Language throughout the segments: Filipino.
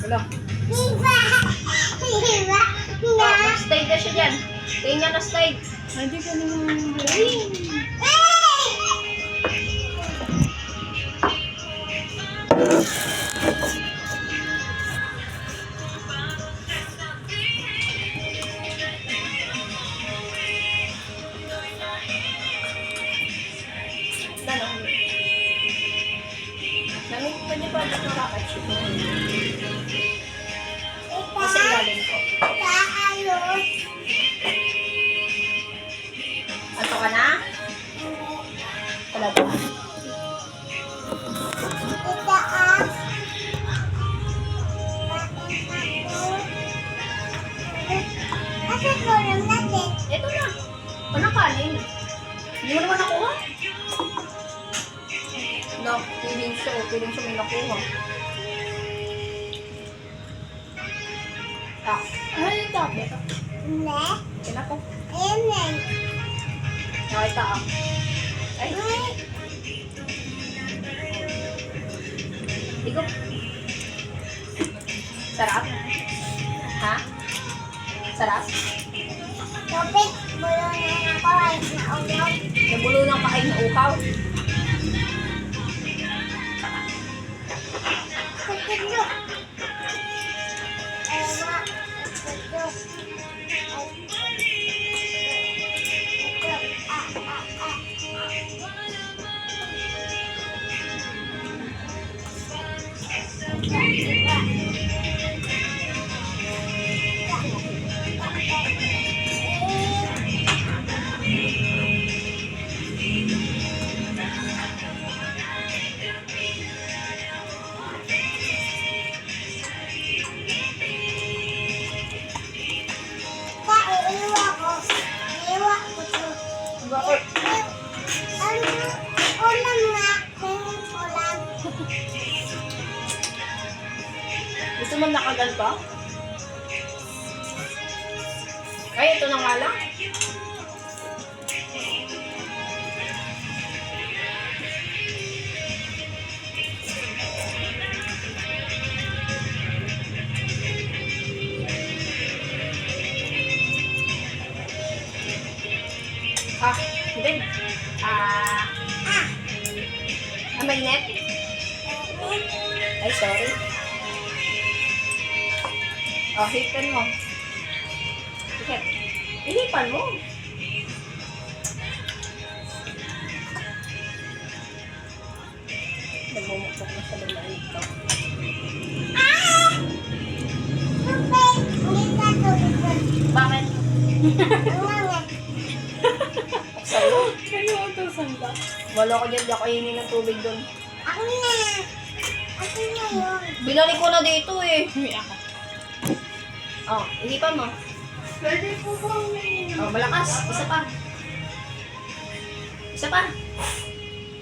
Wala. Stay na siya dyan. Stay niya na stay. Hindi ka naman. Namit pa niya pa dito nakaka-shoot mo. Kasi ilalim ko. Ato ka na? Talaga. Ito na. Anong kanin? Hindi mo naman nakuha? No, feeling siya. Feeling siya may nakuha. Ah. Ano yung tablet? Kina ko. Nakita ah. Ay. Ikaw. Sarap? Ha? Sarap? Nabulo ng kain na ukaw. Bakit? Gusto mo nakagal pa? Ay, ito na nga lang. Ah, hindi. May net? Ay, sorry. Oh, hipan mo. Hip. Hipan mo. Nagmumukbok na sa lumayan ito. Bakit? Sa'yo? Ano ang tusan ba? Wala ko dyan, di ako hingin ng tubig doon. Ako na yun. Binalik ko na dito eh. Hindi ako. Oh, hipan mo. Pwede po bang Oh, malakas. Isa pa. Isa pa.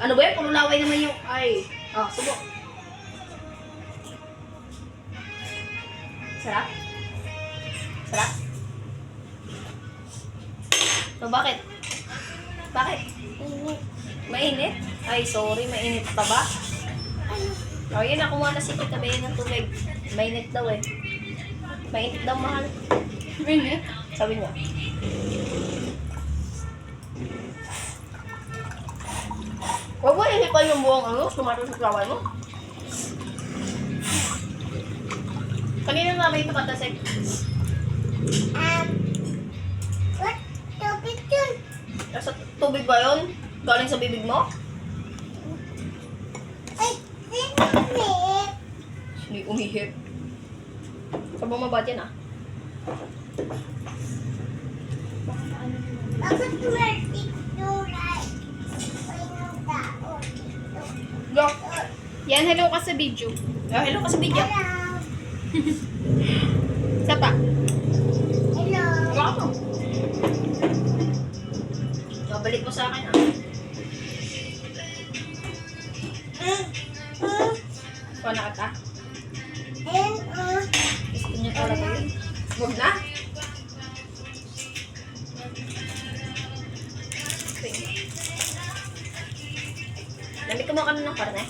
Ano ba yan? Puro laway naman yung... Ay. Oh, subo. Sarap? Sarap? So, bakit? Bakit? init? Mainit? Ay, sorry. Mainit pa ba? Oh, yun. Nakuha na si Tita Bea ng tubig. Mainit daw eh. Mainit daw, mahal. Minute? Sabi niya. Huwag mo ihipan yung buong ano, tomato sa flower mo. Kanina na may tumatasik. What? Tubig yun. Nasa tubig ba yun? Galing sa bibig mo? Ay, sinamit. Hindi umihip. Sabang mabad yan ah. Bakit swerte turay? Ay, ng tao dito. Go! Yan, hello ka sa video. Oh, hello ka sa video. Hello. Isa pa. Hello. Gawa mo. Balik mo sa akin ah. Kuha na ka? Gusto niya talaga yun. Huwag na. Okay. Lamig ka mo ka na ng karne?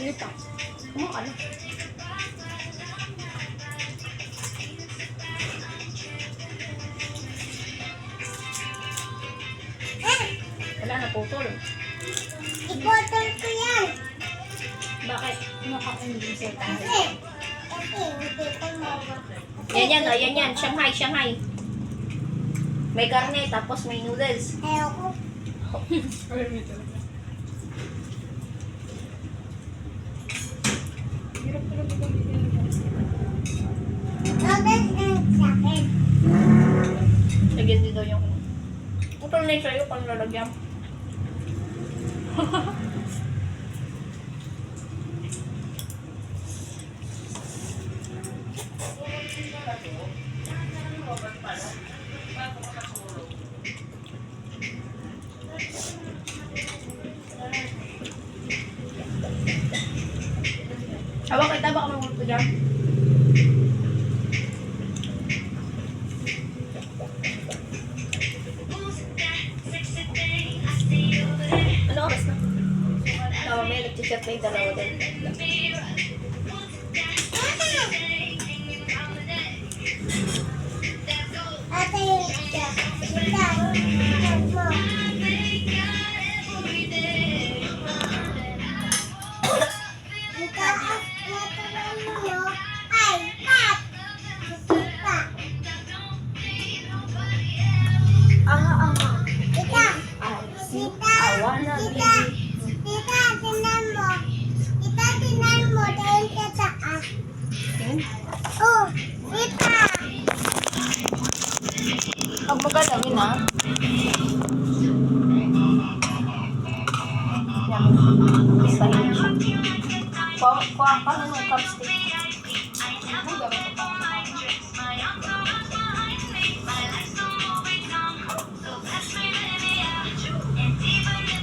Hindi pa. Kumuha ka na. Wala na putol. Ipotol ko yan. Bakit? Nakain din sa Kasi hindi ko mawa. Yan, o. Yan. Shanghai, Shanghai. May karne, tapos may noodles. Ayoko. Hirap Noodles ang sakit. Lagyan din daw yung... Putol na yung sa'yo kung lalagyan. Hawak kita, baka mamuto dyan. Ano oras na? Tama, may nag-chat na yung dalawa din. Ate yung isa. Isa. Mo. Itaas na tanan mo. Ay, kat. Sisipa. Ika. Sita. Sita. Sita, tinan mo. Sita, tinan mo. Dahil sa taas. Oh, sita. Pag magalawin na. Yan. Pistahin siya. Kuha ka na ng chopstick.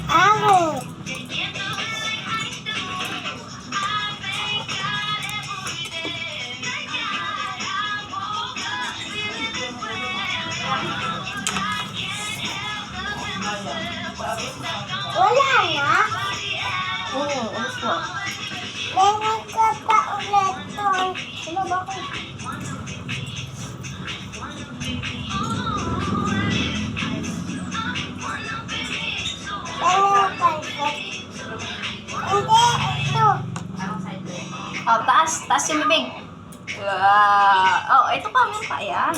Ako. Wala na. Oo, alas na. Meron ka pa ulit doon. Wala, bakit? Meron ka pa. Hindi, ito. Oh, taas. Taas yung bibig. Oh, ito pa. Meron pa. Ayan.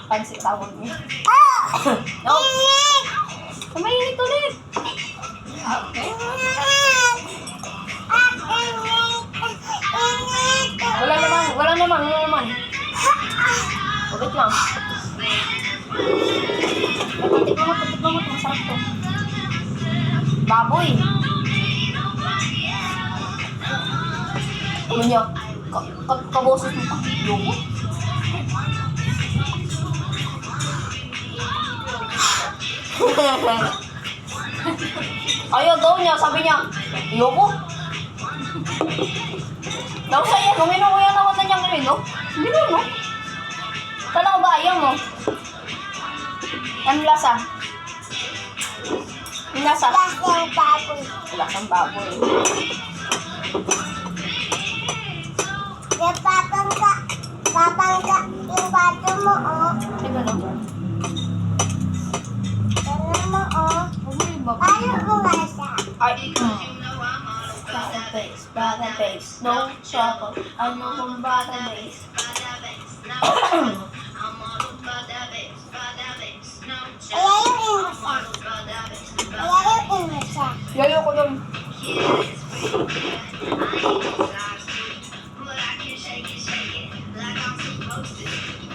Pansit tawag niya. Ah! No. Init! Mainit ulit. Okay. Init! Ah, init! Init! Wala naman. Ulit lang. Patikman mo. Masarap to. Baboy. Ano niya? Kaboses mo pa. Loko. Ayaw daw niya, sabi niya, ayoko. Daw sa'yo, nung inuuya naman na niya ngayon, no? Hindi mo, no? Kala ko ba ayaw mo? Ano lasa? Yung lasa? Lasang baboy. Lasang baboy. Yung papangka yung bato mo, oh. Diba, no? Ganun mo, oh. Paano umasa? Ay, bata face, no trouble. Ano kung bata face? Kaya yung imasa. Kaya yung imasa. Layo ko dun.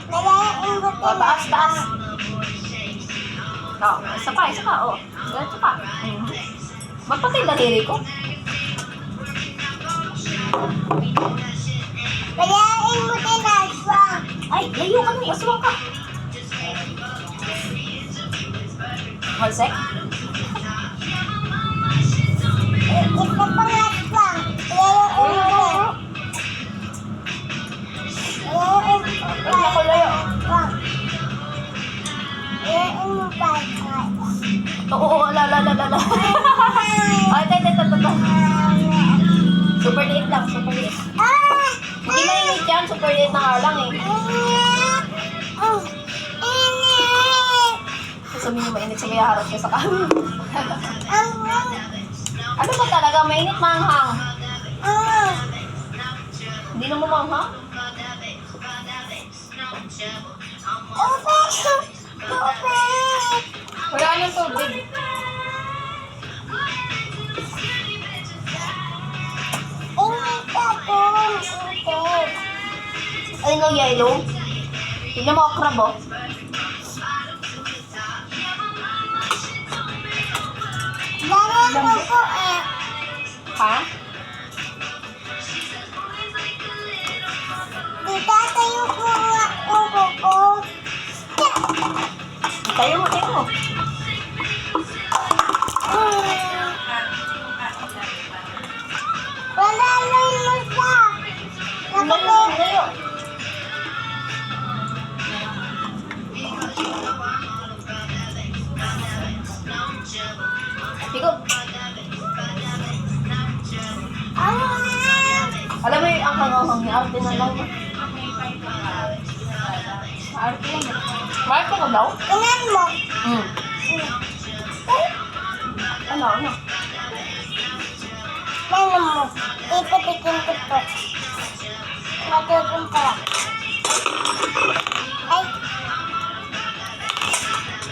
Kaya yung imbutin O, taas. O, isa pa. O, ganito pa. Ba't pati yung daliri ko? Kaya yung imbutin na aswang. Ay, layo ka nung aswang ka. 1 sec. Isa pang aswang. Kaya yung imbutin. Kaya yung imbutin. Ay, ako layo. Kaya yung imbutin. Oo, la. Ay, tay. maliit na nga lang eh. Sasabihin niyo mainit, sige harap niya sa kami. Ano ba talaga? Mainit manghang. Hindi na mo manghang? Wala nang tubig. Ay, no, yellow. Tignan mo, crab, oh. Ha? Tayo mo, tayo mo. Wala lang mo siya. Tayo, tayo. Ikaw. Alam mo yung ang hangang niya, arte na lang. Arte yan. Marko ka daw? Tingnan mo. Ano, ano? Tingnan mo. Ipatikin ko to. Matutunta. Ay.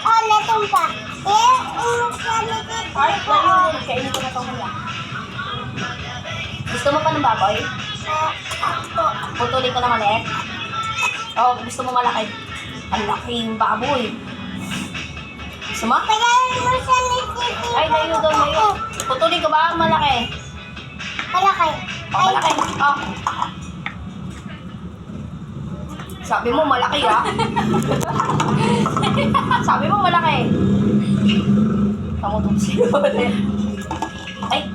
Oh, natumpa. Kami dito. Ay, tayo. Kainin ko na ito mula. Gusto mo pa ng baboy? Ako. Putulin ko na ulit. Oo, gusto mo malaki. Ang laking baboy. Gusto mo? Pagalan mo siya ni Titi. Ay, layo daw, layo. Putulin ko ba? Malaki. Malaki. Oh, malaki. Oh. Sabi mo malaki, ha? Sabi mo malaki. Tamo itong silo. Ay.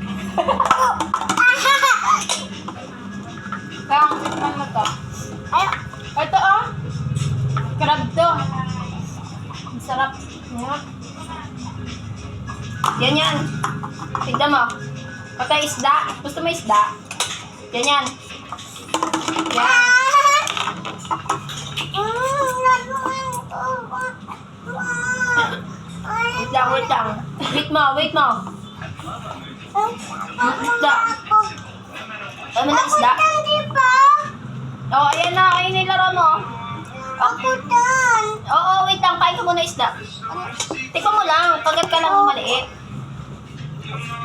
Kaya ang tikman mo to. Ay, Ito oh. Crab to. Ang sarap. Yan yan. Tignan mo. Pagka isda. Gusto mo isda? Yan yan. Yan. Wait lang, wait lang. Wait mo, wait mo. Isda. Ano na isda? Oo, ayan na. Ayun na yung laro mo. Oo, wait lang. Kain ka muna isda. Tikman mo lang. Kagat ka lang ng maliit.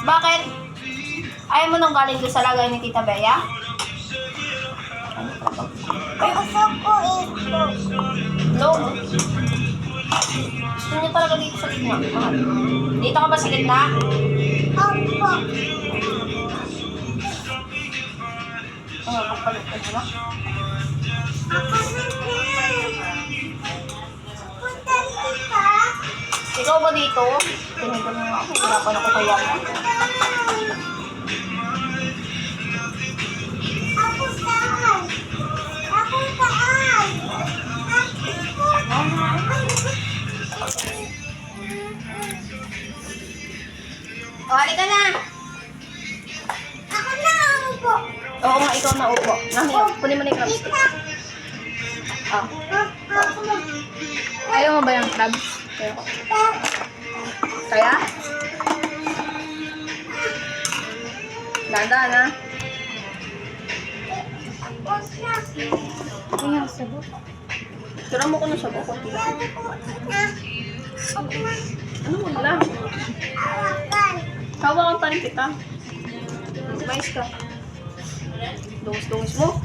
Bakit? Ayaw mo nang galing doon sa lagay ni Tita Bea? Ay, no. Gusto niyo talaga dito sa gitna. Mahal. Dito ka ba sa gitna? Oo, kapalit ka na. Ikaw ba dito? Tingin ko na ako. Hirapan ako kaya mo. O, halika na! Oo nga, ikaw na upo. Nahiya, kunin mo na yung crabs. Ah. Ayaw mo ba yung crab? Kaya? Dahan na. Ano yung sabot? Tira mo ko na sa bukod. Ano mo lang? Hawakan pa rin kita. Mais ka. Dungis-dungis mo.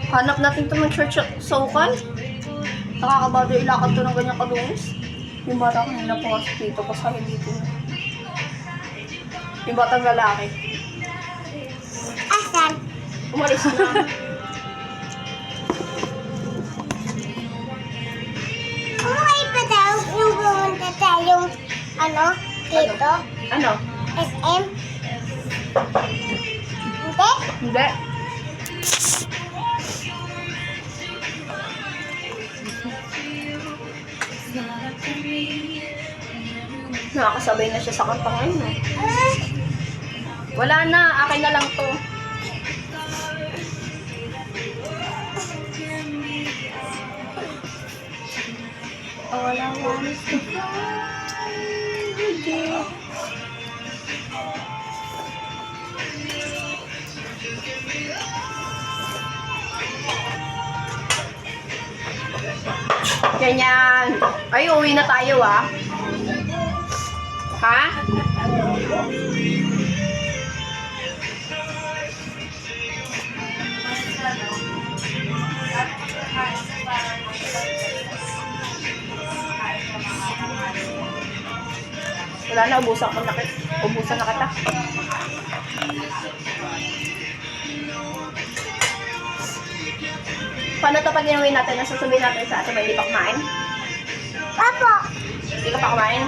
Hanap natin ito ng church sa ukal. Nakakabado ilakad to ng ganyang kadungis. Yung bata ko na pumasok dito kasi dito. Yung batang lalaki. Asan? Umalis na. Okay pa daw yung pumunta tayong dito? Ano? SM? Hindi? Hindi. Nakakasabay na siya sa kanta ngayon. Eh. Wala na, akin na lang to. All I want is to fly with you. Ganyan. Ay, uwi na tayo ah. Ha? Wala na, ubusan na kita. Paano ito pag inuwi natin? Nasasabihin natin sa atin ba hindi pa kumain? Apo. Hindi ka pa kumain?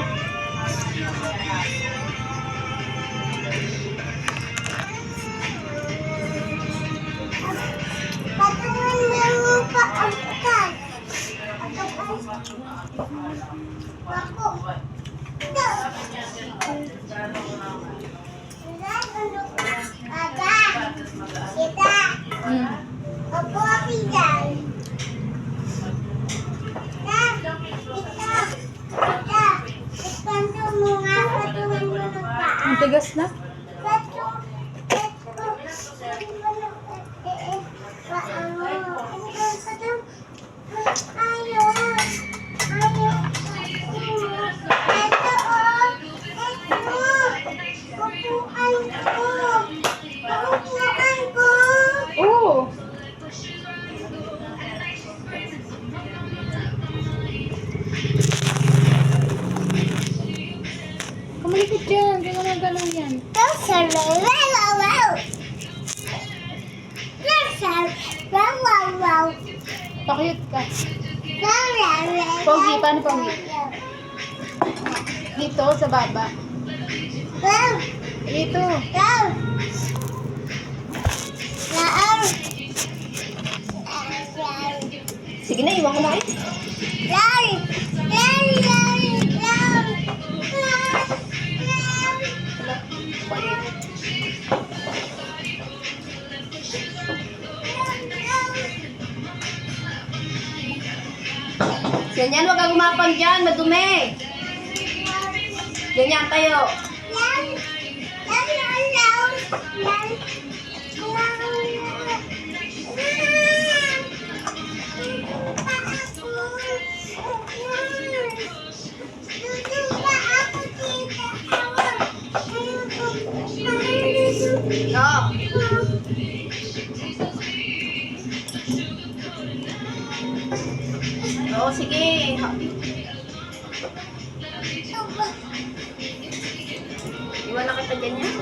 Patungan mo pa ang kan. Ako. Ito. Ada. Kita. Opo, pindan. Ang tigas na. Oo. Kumalikot dyan. Kaya nga galaw yan. Pakiyot ka. Pogi, paano pogi? Dito, sa baba. Dito. Sige na, iwan ko na kayo. Ganyan, huwag kang gumapang dyan, madumi. Ganyan tayo. No. Oo, sige. Iwan na kita dyan yan.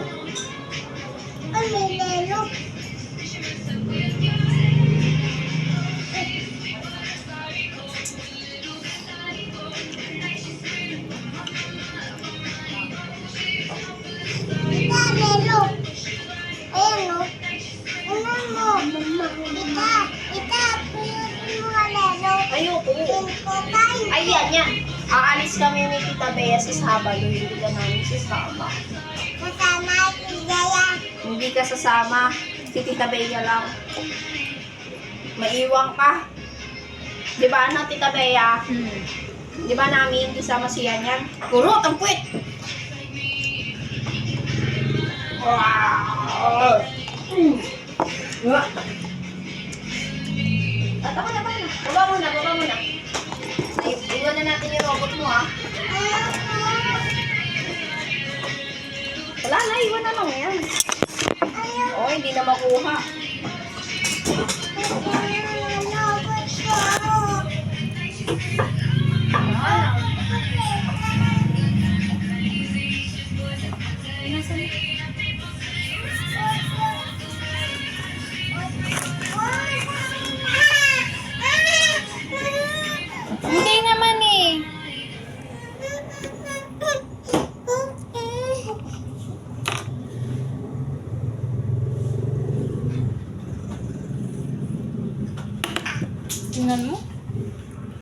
Ayoko. Ayan, yan. Aalis kami ni Tita Bea sa Sabado. Hindi ka namin sasama. Hindi ka sasama. Si Tita Bea lang. Maiwang ka. Di ba ano, Tita Bea? Di ba namin isama siya niyan? Kurot ang puwit! Wow! At ako na. Baba muna. Iwan na natin yung robot mo, ha? Wala na, iwan na lang yan. Oo, hindi na makuha. Ah,